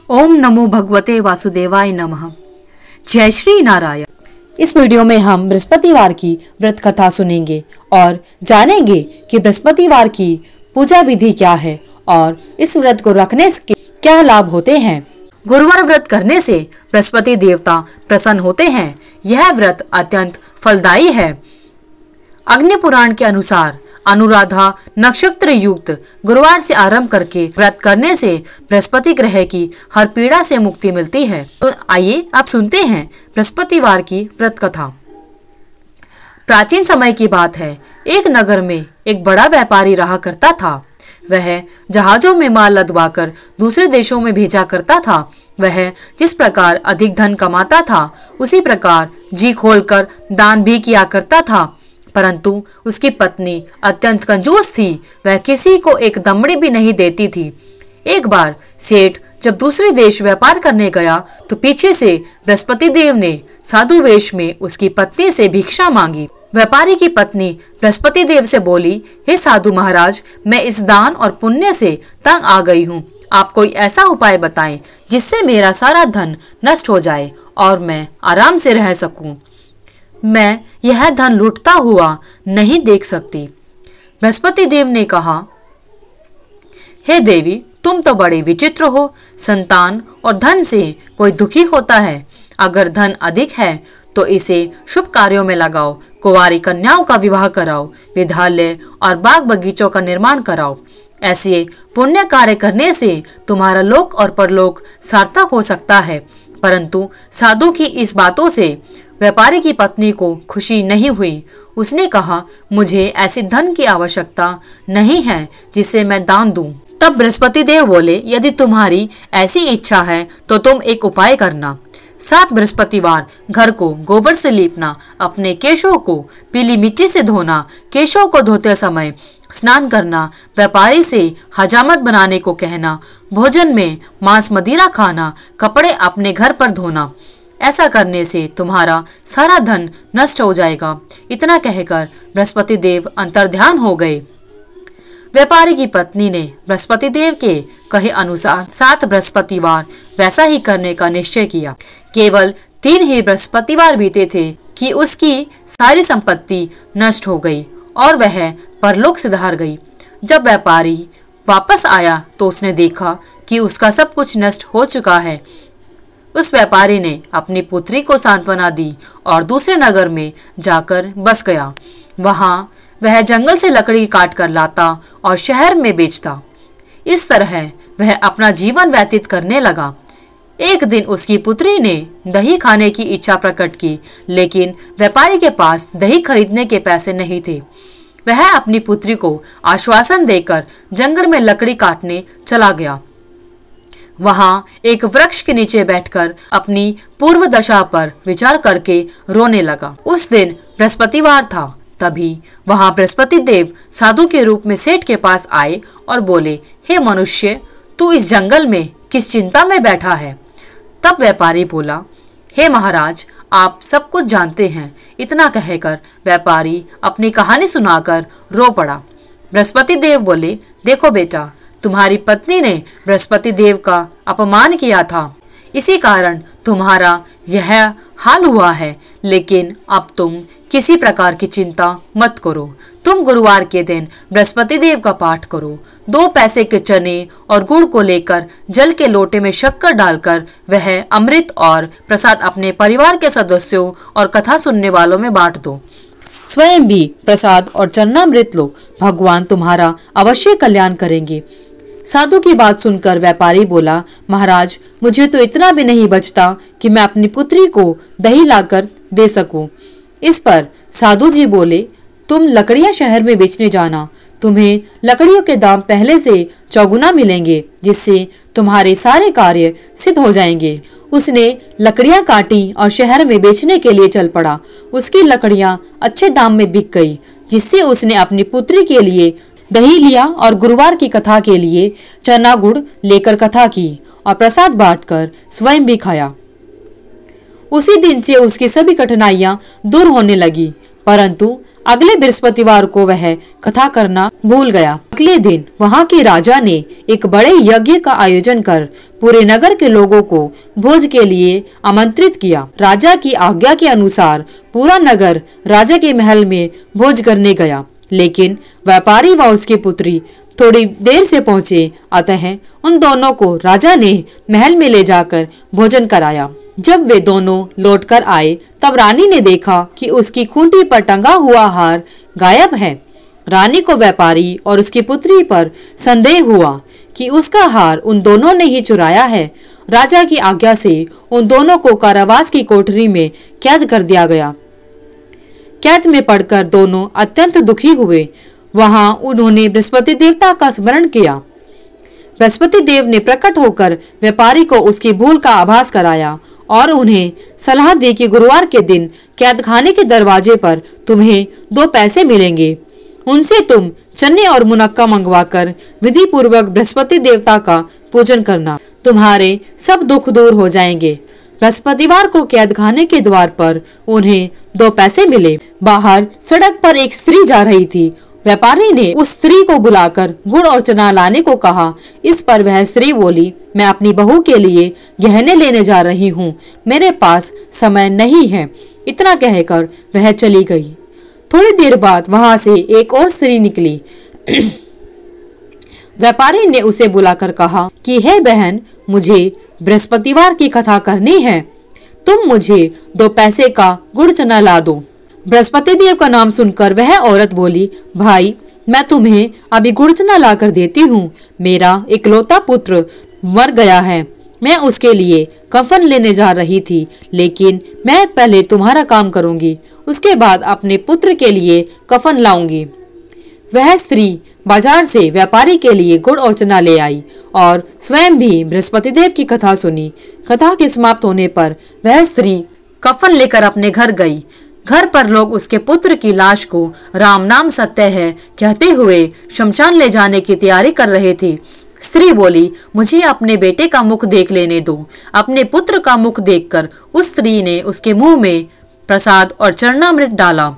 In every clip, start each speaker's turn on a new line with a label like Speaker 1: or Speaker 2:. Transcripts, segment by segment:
Speaker 1: ओम नमो भगवते वासुदेवाय नमः। जय श्री नारायण। इस वीडियो में हम बृहस्पतिवार की व्रत कथा सुनेंगे और जानेंगे कि बृहस्पतिवार की पूजा विधि क्या है और इस व्रत को रखने के क्या लाभ होते हैं। गुरुवार व्रत करने से बृहस्पति देवता प्रसन्न होते हैं। यह व्रत अत्यंत फलदायी है। अग्नि पुराण के अनुसार अनुराधा नक्षत्र युक्त गुरुवार से आरंभ करके व्रत करने से बृहस्पति ग्रह की हर पीड़ा से मुक्ति मिलती है। तो आइए आप सुनते हैं बृहस्पतिवार की व्रत कथा। प्राचीन समय की बात है। एक नगर में एक बड़ा व्यापारी रहा करता था। वह जहाजों में माल लदवाकर दूसरे देशों में भेजा करता था। वह जिस प्रकार अधिक धन कमाता था उसी प्रकार जी खोलकर दान भी किया करता था, परंतु उसकी पत्नी अत्यंत कंजूस थी। वह किसी को एक दमड़ी भी नहीं देती थी। एक बार सेठ जब दूसरे देश व्यापार करने गया तो पीछे से बृहस्पति देव ने साधु वेश में उसकी पत्नी से भिक्षा मांगी। व्यापारी की पत्नी बृहस्पति देव से बोली, हे साधु महाराज, मैं इस दान और पुण्य से तंग आ गई हूँ। आप कोई ऐसा उपाय बताएं जिससे मेरा सारा धन नष्ट हो जाए और मैं आराम से रह सकूं। मैं यह धन लुटता हुआ नहीं देख सकती। बृहस्पति देव ने कहा, हे देवी, तुम तो बड़े विचित्र हो। संतान और धन से कोई दुखी होता है। अगर धन अधिक है तो इसे शुभ कार्यों में लगाओ। कुंवारी कन्याओं का विवाह कराओ, विद्यालय और बाग बगीचों का निर्माण कराओ। ऐसे पुण्य कार्य करने से तुम्हारा लोक और परलोक सार्थक हो सकता है। परंतु साधु की इस बातों से व्यापारी की पत्नी को खुशी नहीं हुई। उसने कहा, मुझे ऐसी धन की आवश्यकता नहीं है जिसे मैं दान दूं। तब बृहस्पति देव बोले, यदि तुम्हारी ऐसी इच्छा है तो तुम एक उपाय करना। 7 बृहस्पतिवार घर को गोबर से लीपना, अपने केशों को पीली मिट्टी से धोना, केशों को धोते समय स्नान करना, व्यापारी से हजामत बनाने को कहना, भोजन में मांस मदिरा खाना, कपड़े अपने घर पर धोना। ऐसा करने से तुम्हारा सारा धन नष्ट हो जाएगा। इतना कहकर बृहस्पति देव अंतर्ध्यान हो गए। व्यापारी की पत्नी ने बृहस्पति देव के कहे अनुसार 7 बृहस्पतिवार वैसा ही करने का निश्चय किया। केवल 3 ही बृहस्पतिवार बीते थे कि उसकी सारी संपत्ति नष्ट हो गई और वह परलोक सिधार गई। जब व्यापारी वापस आया तो उसने देखा कि उसका सब कुछ नष्ट हो चुका है। उस व्यापारी ने अपनी पुत्री को सांत्वना दी और दूसरे नगर में जाकर बस गया। वहां वह जंगल से लकड़ी काट कर लाता और शहर में बेचता। इस तरह वह अपना जीवन व्यतीत करने लगा। एक दिन उसकी पुत्री ने दही खाने की इच्छा प्रकट की, लेकिन व्यापारी के पास दही खरीदने के पैसे नहीं थे। वह अपनी पुत्री को आश्वासन देकर जंगल में लकड़ी काटने चला गया। वहां एक वृक्ष के नीचे बैठकर अपनी पूर्व दशा पर विचार करके रोने लगा। उस दिन बृहस्पतिवार था। तभी वहां बृहस्पति देव साधु के रूप में सेठ के पास आए और बोले, हे मनुष्य, तू इस जंगल में किस चिंता में बैठा है। तब व्यापारी बोला, हे महाराज, आप सब कुछ जानते हैं। इतना कहकर व्यापारी अपनी कहानी सुनाकर रो पड़ा। बृहस्पति देव बोले, देखो बेटा, तुम्हारी पत्नी ने बृहस्पति देव का अपमान किया था, इसी कारण तुम्हारा यह हाल हुआ है। लेकिन अब तुम किसी प्रकार की चिंता मत करो। तुम गुरुवार के दिन बृहस्पति देव का पाठ करो। 2 पैसे के चने और गुड़ को लेकर जल के लोटे में शक्कर डालकर वह अमृत और प्रसाद अपने परिवार के सदस्यों और कथा सुनने वालों में बांट दो। स्वयं भी प्रसाद और चरणामृत लो। भगवान तुम्हारा अवश्य कल्याण करेंगे। साधु की बात सुनकर व्यापारी बोला, महाराज, मुझे तो इतना भी नहीं बचता कि मैं अपनी पुत्री को दही लाकर दे सकूं। इस पर साधु जी बोले, तुम लकड़ियां शहर में बेचने जाना। तुम्हें लकड़ियों के दाम पहले से चौगुना मिलेंगे, जिससे तुम्हारे सारे कार्य सिद्ध हो जाएंगे। उसने लकड़ियां काटी और शहर में बेचने के लिए चल पड़ा। उसकी लकड़ियां अच्छे दाम में बिक गई, जिससे उसने अपनी पुत्री के लिए दही लिया और गुरुवार की कथा के लिए चना गुड़ लेकर कथा की और प्रसाद बांटकर स्वयं भी खाया। उसी दिन से उसकी सभी कठिनाइयां दूर होने लगी। परंतु अगले बृहस्पतिवार को वह कथा करना भूल गया। अगले दिन वहाँ के राजा ने एक बड़े यज्ञ का आयोजन कर पूरे नगर के लोगों को भोज के लिए आमंत्रित किया। राजा की आज्ञा के अनुसार पूरा नगर राजा के महल में भोज करने गया, लेकिन व्यापारी व उसकी पुत्री थोड़ी देर से पहुंचे। अतः उन दोनों को राजा ने महल में ले जाकर भोजन कराया। जब वे दोनों लौटकर आए तब रानी ने देखा कि उसकी खूंटी पर टंगा हुआ हार गायब है। रानी को व्यापारी और उसकी पुत्री पर संदेह हुआ कि उसका हार उन दोनों ने ही चुराया है। राजा की आज्ञा से उन दोनों को कारावास की कोठरी में कैद कर दिया गया। कैद में पड़कर दोनों अत्यंत दुखी हुए। वहां उन्होंने बृहस्पति देवता का स्मरण किया। बृहस्पति देव ने प्रकट होकर व्यापारी को उसकी भूल का आभास कराया और उन्हें सलाह दी कि गुरुवार के दिन कैद खाने के दरवाजे पर तुम्हें 2 पैसे मिलेंगे। उनसे तुम चने और मुनक्का मंगवाकर विधि पूर्वक बृहस्पति देवता का पूजन करना, तुम्हारे सब दुख दूर हो जाएंगे। बृहस्पतिवार को कैद खाने के द्वार पर उन्हें 2 पैसे मिले। बाहर सड़क पर एक स्त्री जा रही थी। व्यापारी ने उस स्त्री को बुलाकर गुड़ और चना लाने को कहा। इस पर वह स्त्री बोली, मैं अपनी बहू के लिए गहने लेने जा रही हूँ, मेरे पास समय नहीं है। इतना कहकर वह चली गई। थोड़ी देर बाद वहां से एक और स्त्री निकली। व्यापारी ने उसे बुलाकर कहा कि हे बहन, मुझे बृहस्पतिवार की कथा करनी है, तुम मुझे 2 पैसे का गुड़ चना ला दो। बृहस्पति देव का नाम सुनकर वह औरत बोली, भाई मैं तुम्हें अभी गुड़ चना ला कर देती हूँ। मेरा इकलौता पुत्र मर गया है, मैं उसके लिए कफन लेने जा रही थी, लेकिन मैं पहले तुम्हारा काम करूंगी, उसके बाद अपने पुत्र के लिए कफन लाऊंगी। वह स्त्री बाजार से व्यापारी के लिए गुड़ और चना ले आई और स्वयं भी बृहस्पति देव की कथा सुनी। कथा के समाप्त होने पर वह स्त्री कफन लेकर अपने घर गई। घर पर लोग उसके पुत्र की लाश को राम नाम सत्य है कहते हुए शमशान ले जाने की तैयारी कर रहे थे। स्त्री बोली, मुझे अपने बेटे का मुख देख लेने दो। अपने पुत्र का मुख देखकर उस स्त्री ने उसके मुंह में प्रसाद और चरणामृत डाला।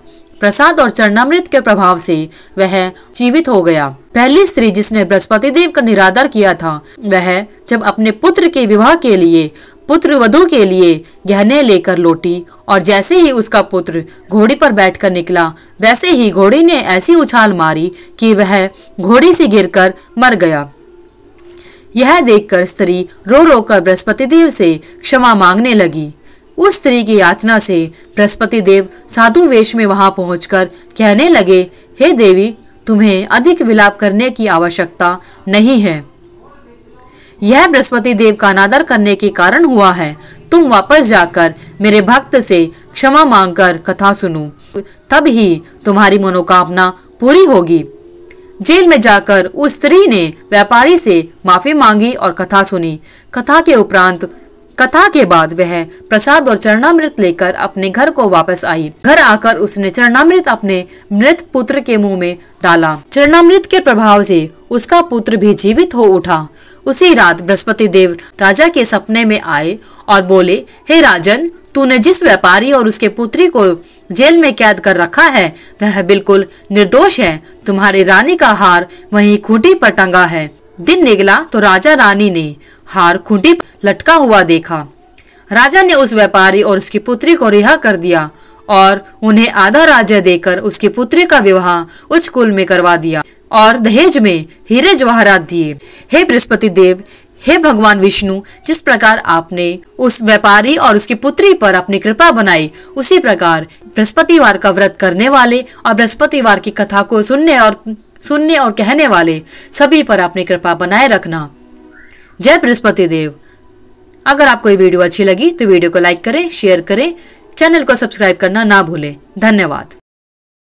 Speaker 1: प्रसाद और चरणामृत के प्रभाव से वह जीवित हो गया। पहली स्त्री जिसने बृहस्पति देव का निरादर किया था, वह जब अपने पुत्र के विवाह के लिए पुत्र वधू के लिए गहने लेकर लौटी और जैसे ही उसका पुत्र घोड़ी पर बैठकर निकला, वैसे ही घोड़ी ने ऐसी उछाल मारी कि वह घोड़ी से गिरकर मर गया। यह देखकर स्त्री रो रो कर बृहस्पति देव से क्षमा मांगने लगी। उस स्त्री की याचना से बृहस्पति देव साधु वेश में वहां पहुंचकर कहने लगे, हे देवी, तुम्हें अधिक विलाप करने की आवश्यकता नहीं है। यह बृहस्पति देव का अनादर करने के कारण हुआ है। तुम वापस जाकर मेरे भक्त से क्षमा मांगकर कथा सुनो, तब ही तुम्हारी मनोकामना पूरी होगी। जेल में जाकर उस स्त्री ने व्यापारी से माफी मांगी और कथा सुनी। कथा के बाद वह प्रसाद और चरणामृत लेकर अपने घर को वापस आई। घर आकर उसने चरणामृत अपने मृत पुत्र के मुंह में डाला। चरणामृत के प्रभाव से उसका पुत्र भी जीवित हो उठा। उसी रात बृहस्पति देव राजा के सपने में आए और बोले, हे राजन, तूने जिस व्यापारी और उसके पुत्री को जेल में कैद कर रखा है वह बिल्कुल निर्दोष है। तुम्हारी रानी का हार वहीं खूंटी पर टंगा है। दिन निकला तो राजा रानी ने हार खूंटी पर लटका हुआ देखा। राजा ने उस व्यापारी और उसकी पुत्री को रिहा कर दिया और उन्हें आधा राज्य देकर उसकी पुत्री का विवाह उच्च कुल में करवा दिया और दहेज में हीरे जवाहरात दिए। हे बृहस्पति देव, हे भगवान विष्णु, जिस प्रकार आपने उस व्यापारी और उसकी पुत्री पर अपनी कृपा बनाई, उसी प्रकार बृहस्पतिवार का व्रत करने वाले और बृहस्पतिवार की कथा को सुनने और कहने वाले सभी पर अपनी कृपा बनाए रखना। जय बृहस्पति देव। अगर आपको ये वीडियो अच्छी लगी तो वीडियो को लाइक करें, शेयर करें, चैनल को सब्सक्राइब करना ना भूलें। धन्यवाद।